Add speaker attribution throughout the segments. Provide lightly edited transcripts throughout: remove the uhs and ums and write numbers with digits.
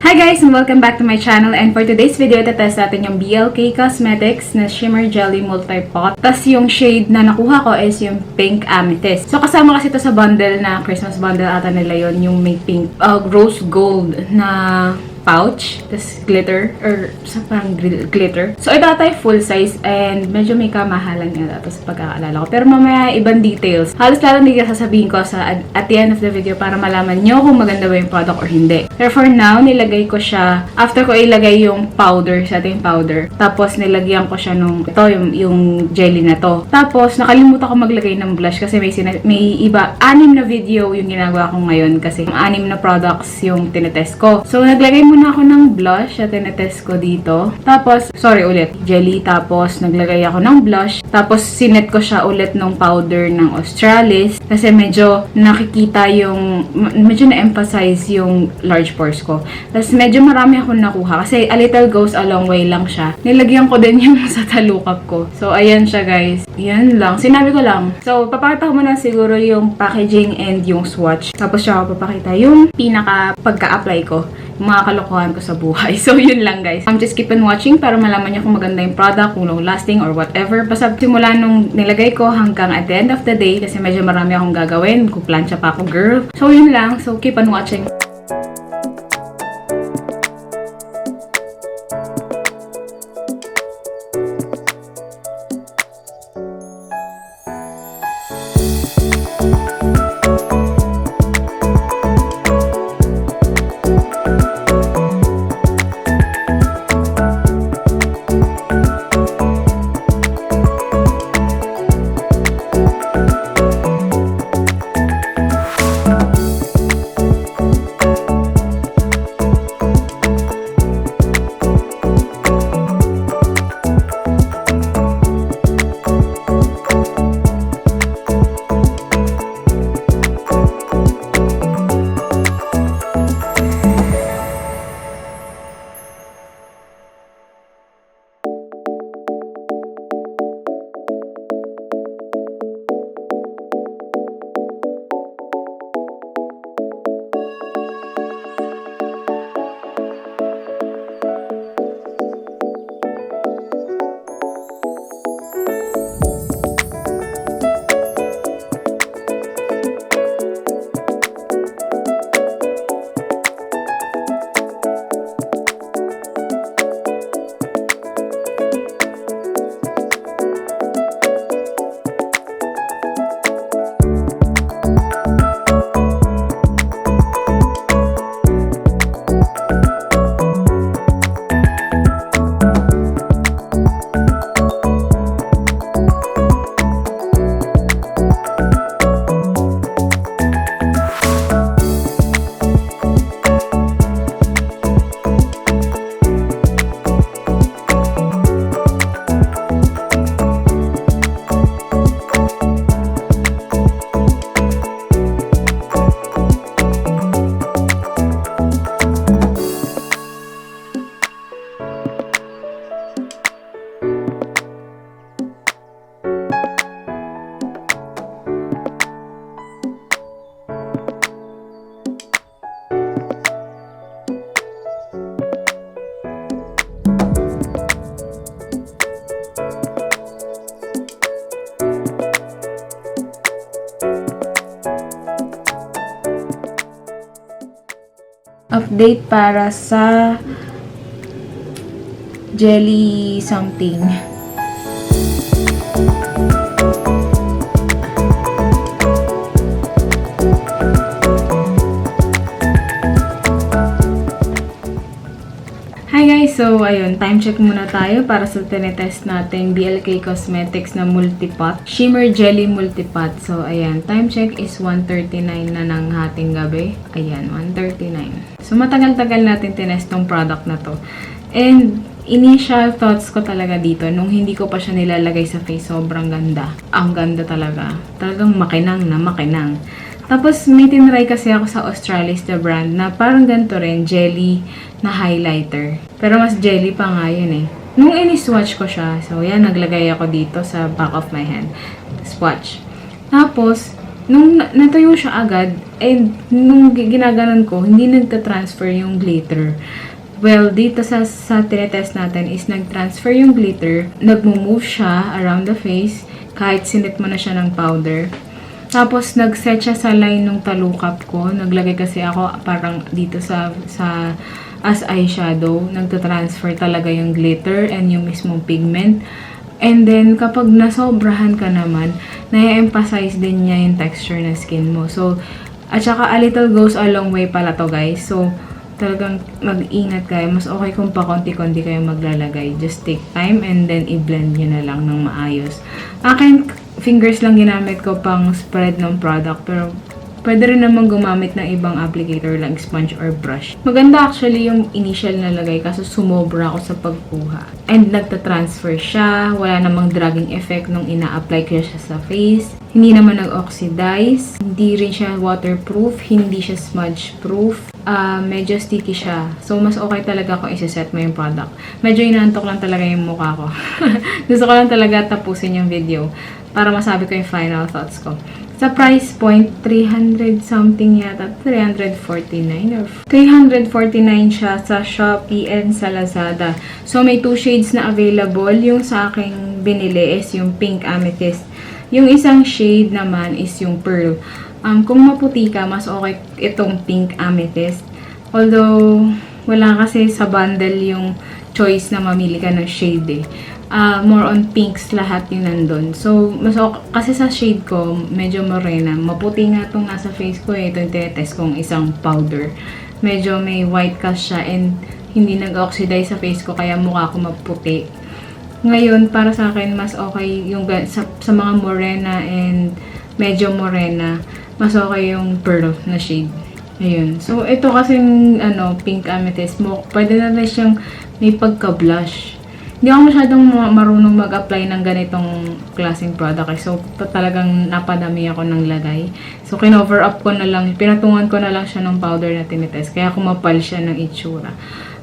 Speaker 1: Hi guys and welcome back to my channel, and for today's video, itetest natin yung BLK Cosmetics na Shimmer Jelly Multi-Pot. Tapos yung shade na nakuha ko is yung Pink Amethyst. So kasama kasi ito sa bundle na Christmas bundle ata nila yon, yung may pink, rose gold na pouch, tapos glitter, or sa parang glitter. So, ito ata yung full size and medyo may kamahalan nga ito sa pagkakaalala ko. Pero mamaya ibang details. Halos lahat hindi sasabihin ko at the end of the video para malaman nyo kung maganda ba yung product or hindi. Pero for now, nilagay ko siya, after ko ilagay yung powder, sa ating powder, tapos nilagyan ko siya nung, ito, yung jelly na to. Tapos, nakalimutan ko maglagay ng blush kasi may iba, 6 na video yung ginagawa ko ngayon kasi 6 na products yung tinetest ko. So, naglagay muna ako ng blush at tinetest ko dito. Tapos, jelly. Tapos, naglagay ako ng blush. Tapos, sinet ko siya ulit ng powder ng Australis. Kasi medyo nakikita medyo na-emphasize yung large pores ko. Tapos, medyo marami akong nakuha. Kasi, a little goes a long way lang siya. Nilagyan ko din yung sa talukap ko. So, ayan siya guys. Yan lang. Sinabi ko lang. So, papakita ko muna siguro yung packaging and yung swatch. Tapos, siya ako papakita yung pinaka pagka-apply ko. Mga kalokohan ko sa buhay. So, yun lang guys. Just keep on watching para malaman niyo kung maganda yung product, kung long lasting or whatever. Basta simula nung nilagay ko hanggang at the end of the day kasi medyo marami akong gagawin. Kuplansya pa ako, girl. So, yun lang. So, keep on watching. Update para sa jelly something. Hi guys! So, ayun, time check muna tayo para sa tinetest natin BLK Cosmetics na Multi-Pot. Shimmer Jelly Multi-Pot. So, ayan, time check is 1:39 na ng hating gabi. Ayan, 1:39. So, matagal-tagal natin tinest tong product na to. And, initial thoughts ko talaga dito, nung hindi ko pa siya nilalagay sa face, sobrang ganda. Ang ganda talaga. Talagang makinang na makinang. Tapos, may tinry kasi ako sa Australis na brand na parang ganito rin, jelly na highlighter. Pero mas jelly pa nga yun eh. Nung ini-swatch ko siya, so yan, naglagay ako dito sa back of my hand. Swatch. Tapos, Nung natuyo siya agad, and nung ginaganon ko, hindi nagta-transfer yung glitter. Well, dito sa tinetest natin is nag-transfer yung glitter, nag-move siya around the face, kahit sinit mo na siya ng powder. Tapos, nag-set siya sa line ng talukap ko. Naglagay kasi ako parang dito sa as eyeshadow, nagta-transfer talaga yung glitter and yung mismong pigment. And then, kapag nasobrahan ka naman, na-emphasize din niya yung texture ng skin mo. So, at saka a little goes a long way pala to, guys. So, talagang mag-ingat kayo. Mas okay kung pa konti-konti kayo maglalagay. Just take time and then i-blend nyo na lang ng maayos. Akin, fingers lang ginamit ko pang spread ng product. Pero, pwede rin naman gumamit ng ibang applicator like sponge or brush. Maganda actually yung initial na lagay kaso sumobra ako sa pagkuha. And nagta-transfer siya. Wala namang dragging effect nung ina-apply ko siya sa face. Hindi naman nag-oxidize. Hindi rin siya waterproof. Hindi siya smudge-proof. Medyo sticky siya. So, mas okay talaga kung isa-set mo yung product. Medyo inaantok lang talaga yung mukha ko. Gusto ko lang talaga tapusin yung video para masabi ko yung final thoughts ko. Sa price point, 300 something yata. 349 or 349 siya sa Shopee and sa Lazada. So, may 2 shades na available. Yung sa aking binili is yung pink amethyst. Yung isang shade naman is yung pearl. Kung maputi ka, mas okay itong pink amethyst. Although, wala kasi sa bundle yung choice na mamili ka ng shade eh. More on pinks lahat yung nandun. So, mas okay, kasi sa shade ko, medyo morena. Maputi nga itong nasa face ko eh. Ito yung tinetest kong isang powder. Medyo may white cast siya and hindi nag-oxidize sa face ko kaya mukha ko maputi. Ngayon, para sa akin, mas okay yung sa mga morena and medyo morena, mas okay yung pearl na shade. Ayun. So, ito kasing pink amethyst mo, pwede na rin siyang may pagka-blush. Hindi ako masyadong marunong mag-apply ng ganitong klaseng product. So, talagang napadami ako ng lagay. So, kinover up ko na lang, pinatungan ko na lang siya ng powder na tinitest. Kaya kumapal siya ng itsura.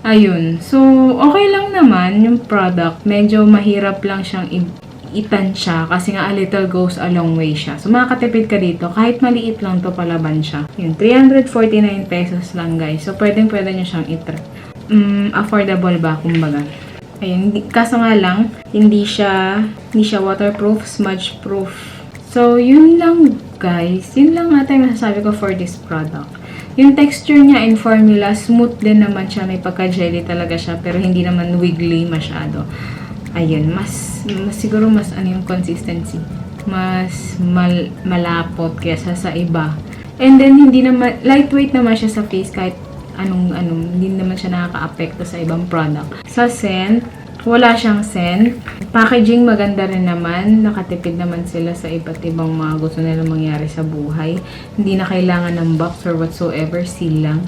Speaker 1: Ayun. So, okay lang naman yung product. Medyo mahirap lang siyang itansya kasi nga a little goes a long way siya. So, makakatipid ka dito. Kahit maliit lang to palaban siya. Yun, 349 pesos lang, guys. So, pwede nyo siyang affordable ba, kumbaga. Ayun, kaso nga lang, hindi siya waterproof, smudge proof. So, yun lang, guys. Yun lang ata yung masasabi ko for this product. Yung texture niya in formula, smooth din naman siya. May pagka-jelly talaga siya, pero hindi naman wiggly masyado. Ayun, siguro mas yung consistency. Mas malapot kaysa sa iba. And then, hindi naman, lightweight naman siya sa face kahit hindi naman siya nakaka-apekto sa ibang product. Sa scent, wala siyang scent. Packaging maganda rin naman. Nakatipid naman sila sa iba't ibang mga gusto nila mangyari sa buhay. Hindi na kailangan ng box or whatsoever, seal lang.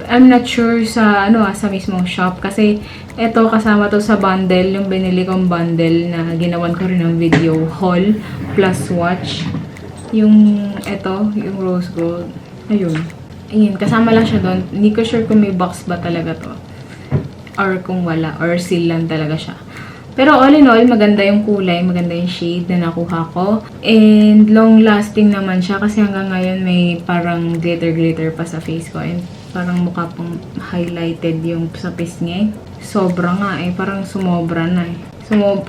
Speaker 1: I'm not sure sa sa mismong shop kasi ito kasama to sa bundle, yung binili kong bundle na ginawan ko rin ng video haul plus watch. Yung rose gold. Ayun, kasama lang siya doon. Hindi ko sure kung may box ba talaga to or kung wala or seal lang talaga siya. Pero all in all, maganda yung kulay, maganda yung shade na nakuha ko. And long lasting naman siya kasi hanggang ngayon may parang glitter pa sa face ko. And parang mukha pang highlighted yung sa pisngi. Sobra nga parang sumobra na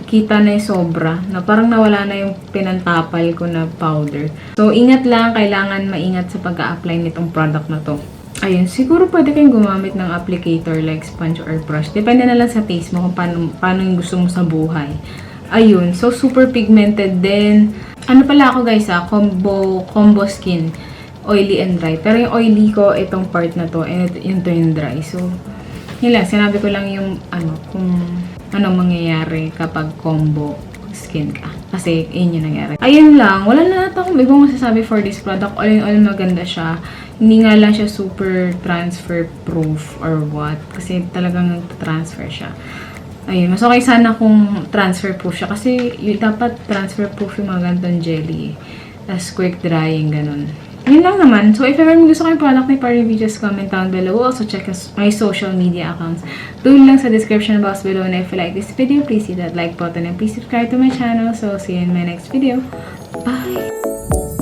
Speaker 1: kita na yung sobra. Na parang nawala na yung pinantapal ko na powder. So, ingat lang. Kailangan maingat sa pag-a-apply nitong product na to. Ayun, siguro pwede kayong gumamit ng applicator like sponge or brush. Depende na lang sa taste mo kung paano yung gusto mo sa buhay. Ayun, so super pigmented din. Pala ako guys combo skin. Oily and dry. Pero yung oily ko, itong part na to, and yung dry. So, yun lang, sinabi ko lang yung kung anong mangyayari kapag combo skin ka. Kasi, yun yung nangyari. Ayun lang, wala na natin akong ibang masasabi for this product. All in all, maganda siya. Hindi nga lang siya super transfer proof or what. Kasi talagang transfer siya. Ayun, mas okay sana kung transfer proof siya. Kasi dapat transfer proof yung mga ganitong jelly. As quick drying, ganun. Yun lang naman. So, if ever mo gusto ko yung product ni Party, just comment down below. Also, check my social media accounts. Doon lang sa description box below. And if you like this video, please hit that like button and please subscribe to my channel. So, see you in my next video. Bye!